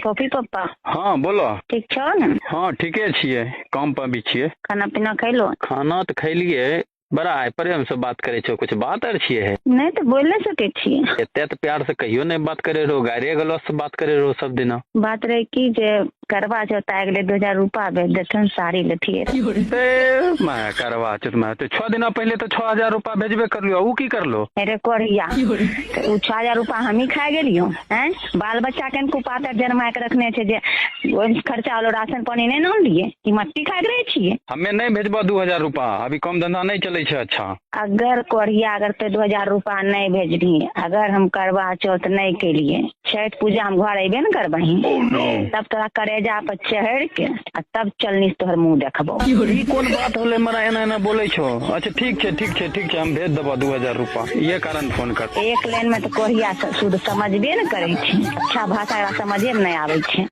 फोफी पप्पा हाँ बोलो। ठीक छो ने? हाँ ठीके छिए, काम पर भी छिए। खाना पीना खैलो? खाना तो खैलिए। बड़ा आइ प्रेम से बात करे छो, कुछ बात आर छिए? नहीं तो बोल नहीं सके छी। एते तो प्यार से कहियो नहीं बात करे रहो, गारिये गलौज से बात करे रहो सब दिन। बात रही की जे करवा चौथ आ गए 2000 रुपया भेज देथन साड़ी लेथिए। मैं करवा चौथ में तो 6 दिन पहले तो 6000 रुपया भेजबे कर लियो, ऊ की कर लो? अरे कोरिया तो 6000 रुपया हम ही खा गेलियो हैं? बाल बच्चा के कुपातर जन्मा के रखने छे जे ओइ खर्चा वालो राशन पानी नहीं नाम लिए कि मट्टी खा के रहे छिए। हमें नहीं भेजबो 2000 रुपया, अभी कम धंधा नहीं चले छे। अच्छा अगर कोरिया अगर तो 2000 रुपया नहीं भेजनी, अगर हम करवा चौथ नहीं के लिए छठ पूजा हम घर अबे न करबही तब तोरा करेजा पर चढ़ के तब चलनी तोहर मुंह देखबो। ई कौन बात होले मरा एना एना बोले छो? अच्छा ठीक छे हम भेज देबो 2000 रुपया, ये कारण फोन कर। एक लाइन में तो कोरिया शुद्ध समझबे न करे छी, अच्छा भाषा समझे में नहीं आवे छे।